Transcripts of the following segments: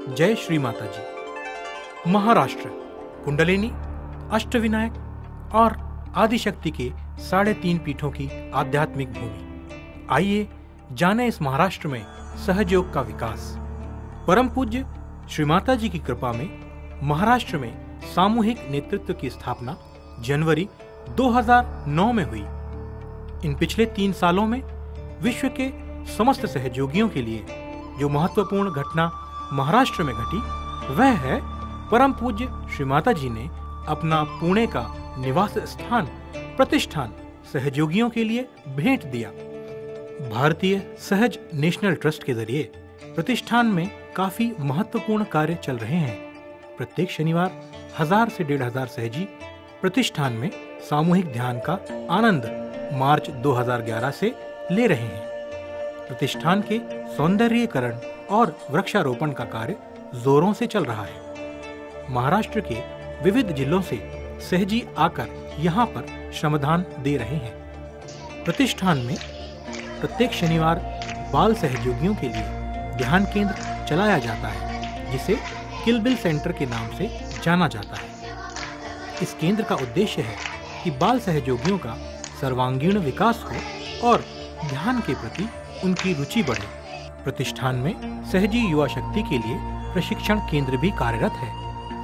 जय श्री माता जी। महाराष्ट्र कुंडलिनी, अष्टविनायक और आदिशक्ति के 3.5 पीठों की आध्यात्मिक भूमि। आइए जाने इस महाराष्ट्र में सहयोग का विकास। परम पूज्य श्री माता जी की कृपा में महाराष्ट्र में सामूहिक नेतृत्व की स्थापना जनवरी 2009 में हुई। इन पिछले 3 सालों में विश्व के समस्त सहयोगियों के लिए जो महत्वपूर्ण घटना महाराष्ट्र में घटी वह है परम पूज्य श्री माता जी ने अपना पुणे का निवास स्थान प्रतिष्ठान सहयोगियों के लिए भेंट दिया। भारतीय सहज नेशनल ट्रस्ट के जरिए प्रतिष्ठान में काफी महत्वपूर्ण कार्य चल रहे हैं। प्रत्येक शनिवार 1000 से 1500 सहजी प्रतिष्ठान में सामूहिक ध्यान का आनंद मार्च 2011 से ले रहे हैं। प्रतिष्ठान के सौंदर्यीकरण और वृक्षारोपण का कार्य जोरों से चल रहा है। महाराष्ट्र के विविध जिलों से सहजी आकर यहाँ पर श्रमदान दे रहे हैं। प्रतिष्ठान में प्रत्येक शनिवार बाल सहयोगियों के लिए ध्यान केंद्र चलाया जाता है जिसे किलबिल सेंटर के नाम से जाना जाता है। इस केंद्र का उद्देश्य है कि बाल सहयोगियों का सर्वांगीण विकास हो और ध्यान के प्रति उनकी रुचि बढ़े। प्रतिष्ठान में सहजी युवा शक्ति के लिए प्रशिक्षण केंद्र भी कार्यरत है।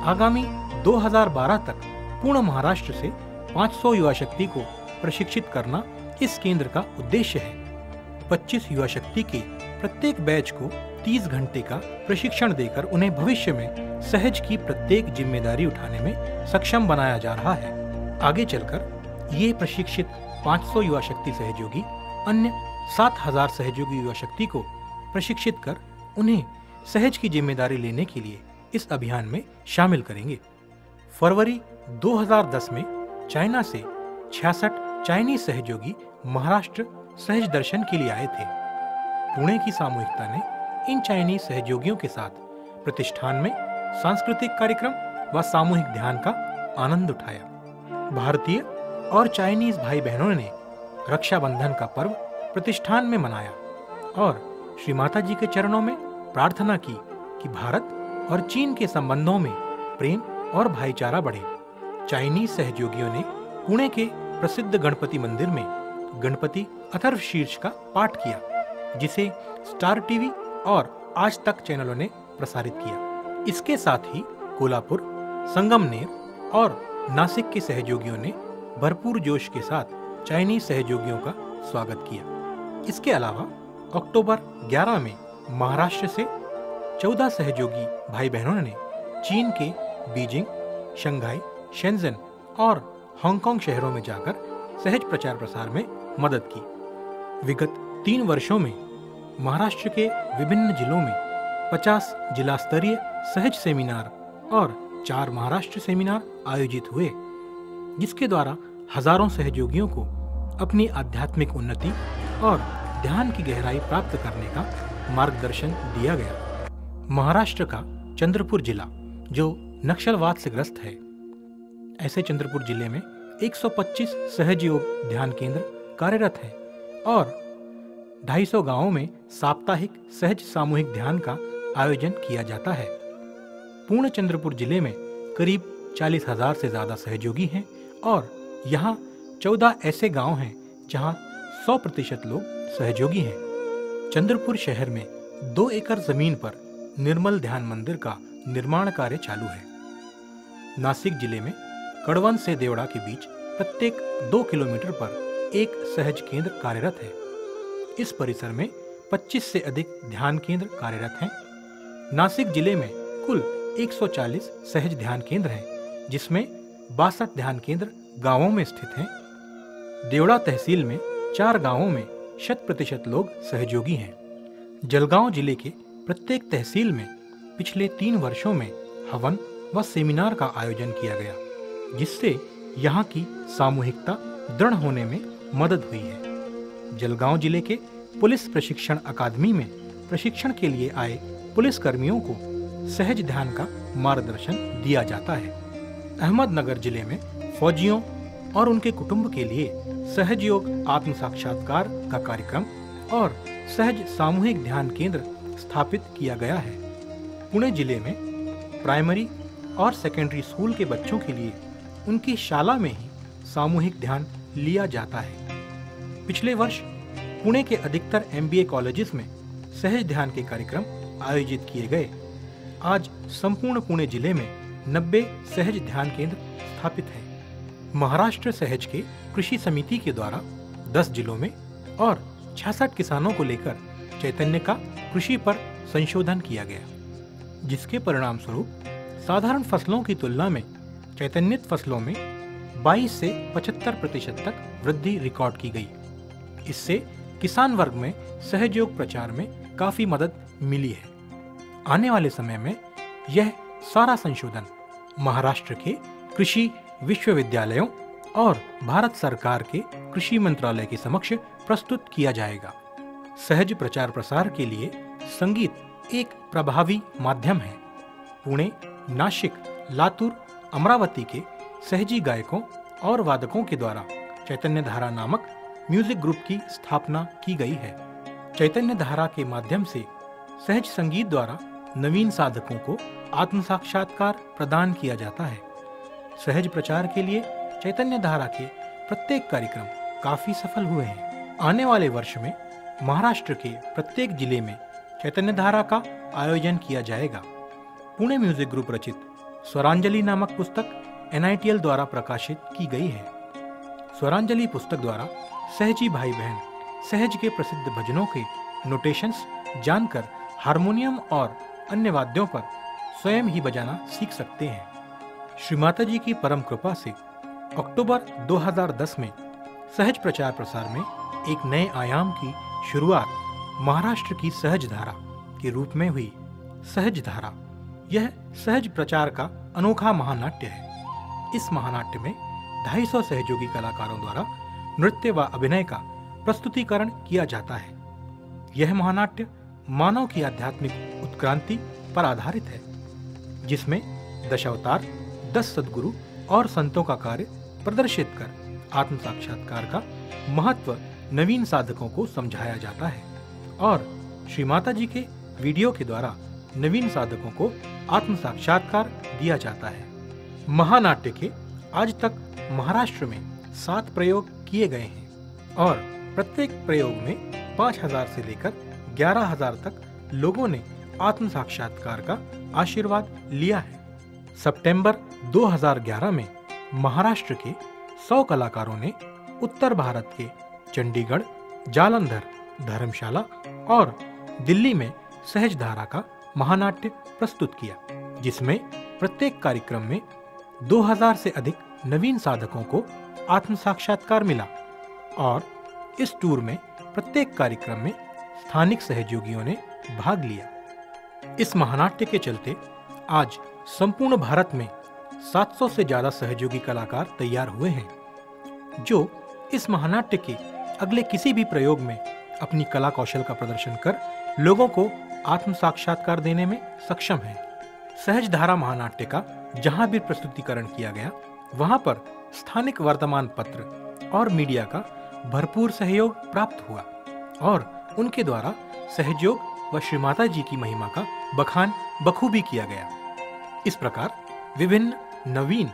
आगामी 2012 तक पूर्ण महाराष्ट्र से 500 युवा शक्ति को प्रशिक्षित करना इस केंद्र का उद्देश्य है। 25 युवा शक्ति के प्रत्येक बैच को 30 घंटे का प्रशिक्षण देकर उन्हें भविष्य में सहज की प्रत्येक जिम्मेदारी उठाने में सक्षम बनाया जा रहा है। आगे चलकर ये प्रशिक्षित 500 युवा शक्ति सहयोगी अन्य 7000 सहयोगी युवा शक्ति को प्रशिक्षित कर उन्हें सहज की जिम्मेदारी लेने के लिए इस अभियान में शामिल करेंगे। फरवरी 2010 में चाइना से 66 चाइनीज सहयोगी महाराष्ट्र सहज दर्शन के लिए आए थे। पुणे की सामूहिकता ने इन चाइनीज सहयोगियों के साथ प्रतिष्ठान में सांस्कृतिक कार्यक्रम व सामूहिक ध्यान का आनंद उठाया। भारतीय और चाइनीज भाई बहनों ने रक्षाबंधन का पर्व प्रतिष्ठान में मनाया और श्री माता जी के चरणों में प्रार्थना की कि भारत और चीन के संबंधों में प्रेम और भाईचारा बढ़े। चाइनीज सहयोगियों ने पुणे के प्रसिद्ध गणपति मंदिर में गणपति अथर्वशीर्ष का पाठ किया जिसे स्टार टीवी और आज तक चैनलों ने प्रसारित किया। इसके साथ ही कोल्हापुर, संगमनेर और नासिक के सहयोगियों ने भरपूर जोश के साथ चाइनीज सहयोगियों का स्वागत किया। इसके अलावा अक्टूबर 11 में महाराष्ट्र से 14 सहयोगी भाई बहनों ने चीन के बीजिंग, शंघाई, शेंजन और हांगकांग शहरों में जाकर सहज प्रचार प्रसार में मदद की। विगत 3 वर्षों में महाराष्ट्र के विभिन्न जिलों में 50 जिला स्तरीय सहज सेमिनार और 4 महाराष्ट्र सेमिनार आयोजित हुए जिसके द्वारा हजारों सहयोगियों को अपनी आध्यात्मिक उन्नति और ध्यान की गहराई प्राप्त करने का मार्गदर्शन दिया गया। महाराष्ट्र का चंद्रपुर जिला जो नक्सलवाद से ग्रस्त है, ऐसे चंद्रपुर जिले में 125 सहज योग ध्यान केंद्र कार्यरत है और 250 गांवों में साप्ताहिक सहज सामूहिक ध्यान का आयोजन किया जाता है। पूर्ण चंद्रपुर जिले में करीब 40,000 से ज्यादा सहयोगी हैं और यहाँ 14 ऐसे गांव हैं जहाँ 100% लोग सहयोगी हैं। चंद्रपुर शहर में 2 एकड़ जमीन पर निर्मल ध्यान मंदिर का निर्माण कार्य चालू है। नासिक जिले में कड़वन से देवड़ा के बीच प्रत्येक 2 किलोमीटर पर एक सहज केंद्र कार्यरत है। इस परिसर में 25 से अधिक ध्यान केंद्र कार्यरत हैं। नासिक जिले में कुल 140 सहज ध्यान केंद्र हैं जिसमें 62 ध्यान केंद्र गांवों में स्थित हैं। देवड़ा तहसील में 4 गांवों में 100% लोग सहयोगी हैं। जलगांव जिले के प्रत्येक तहसील में पिछले 3 वर्षों में हवन व सेमिनार का आयोजन किया गया जिससे यहाँ की सामूहिकता दृढ़ होने में मदद हुई है। जलगांव जिले के पुलिस प्रशिक्षण अकादमी में प्रशिक्षण के लिए आए पुलिस कर्मियों को सहज ध्यान का मार्गदर्शन दिया जाता है। अहमदनगर जिले में फौजियों और उनके कुटुंब के लिए सहज योग आत्म साक्षात्कार का कार्यक्रम और सहज सामूहिक ध्यान केंद्र स्थापित किया गया है। पुणे जिले में प्राइमरी और सेकेंडरी स्कूल के बच्चों के लिए उनकी शाला में ही सामूहिक ध्यान लिया जाता है। पिछले वर्ष पुणे के अधिकतर MBA कॉलेजेस में सहज ध्यान के कार्यक्रम आयोजित किए गए। आज संपूर्ण पुणे जिले में 90 सहज ध्यान केंद्र स्थापित हैं। महाराष्ट्र सहज के कृषि समिति के द्वारा 10 जिलों में और 66 किसानों को लेकर चैतन्य का कृषि पर संशोधन किया गया, जिसके परिणाम स्वरूप साधारण फसलों की तुलना में चैतन्यित फसलों में 22 से 75% तक वृद्धि रिकॉर्ड की गई। इससे किसान वर्ग में सहयोग प्रचार में काफी मदद मिली है। आने वाले समय में यह सारा संशोधन महाराष्ट्र के कृषि विश्वविद्यालयों और भारत सरकार के कृषि मंत्रालय के समक्ष प्रस्तुत किया जाएगा। सहज प्रचार प्रसार के लिए संगीत एक प्रभावी माध्यम है। पुणे, नासिक, लातूर, अमरावती के सहजी गायकों और वादकों के द्वारा चैतन्य धारा नामक म्यूजिक ग्रुप की स्थापना की गई है। चैतन्य धारा के माध्यम से सहज संगीत द्वारा नवीन साधकों को आत्म साक्षात्कार प्रदान किया जाता है। सहज प्रचार के लिए चैतन्य धारा के प्रत्येक कार्यक्रम काफी सफल हुए हैं। आने वाले वर्ष में महाराष्ट्र के प्रत्येक जिले में चैतन्य धारा का आयोजन किया जाएगा। पुणे म्यूजिक ग्रुप रचित स्वरांजलि नामक पुस्तक NITL द्वारा प्रकाशित की गई है। स्वरांजलि पुस्तक द्वारा सहजी भाई बहन सहज के प्रसिद्ध भजनों के नोटेशंस जानकर हारमोनियम और अन्य वाद्यों पर स्वयं ही बजाना सीख सकते हैं। श्री माता जी की परम कृपा से अक्टूबर 2010 में सहज प्रचार प्रसार में एक नए आयाम की शुरुआत महाराष्ट्र की सहज धारा के रूप में हुई। सहज धारा यह सहज प्रचार का अनोखा महानाट्य है। इस महानाट्य में 250 सहयोगी कलाकारों द्वारा नृत्य व अभिनय का प्रस्तुतिकरण किया जाता है। यह महानाट्य मानव की आध्यात्मिक उत्क्रांति पर आधारित है, जिसमें दशावतार, 10 सद्गुरु और संतों का कार्य प्रदर्शित कर आत्म साक्षात्कार का महत्व नवीन साधकों को समझाया जाता है और श्री माता जी के वीडियो के द्वारा नवीन साधकों को आत्म साक्षात्कार दिया जाता है। महानाट्य के आज तक महाराष्ट्र में 7 प्रयोग किए गए हैं और प्रत्येक प्रयोग में 5000 से लेकर 11000 तक लोगों ने आत्म साक्षात्कार का आशीर्वाद लिया है। सितंबर 2011 में महाराष्ट्र के 100 कलाकारों ने उत्तर भारत के चंडीगढ़, जालंधर, धर्मशाला और दिल्ली में सहज धारा का महानाट्य प्रस्तुत किया, जिसमें प्रत्येक कार्यक्रम में 2000 से अधिक नवीन साधकों को आत्म साक्षात्कार मिला और इस टूर में प्रत्येक कार्यक्रम में स्थानिक सहयोगियों ने भाग लिया। इस महानाट्य के चलते आज संपूर्ण भारत में 700 से ज्यादा सहयोगी कलाकार तैयार हुए हैं, जो इस महानाट्य के अगले किसी भी प्रयोग में अपनी कला कौशल का प्रदर्शन कर लोगों को आत्म साक्षात्कार देने में सक्षम है। सहज धारा महानाट्य का जहां भी प्रस्तुतिकरण किया गया, वहां पर स्थानिक वर्तमान पत्र और मीडिया का भरपूर सहयोग प्राप्त हुआ और उनके द्वारा सहयोग व श्री माता जी की महिमा का बखान बखूबी किया गया। इस प्रकार विभिन्न नवीन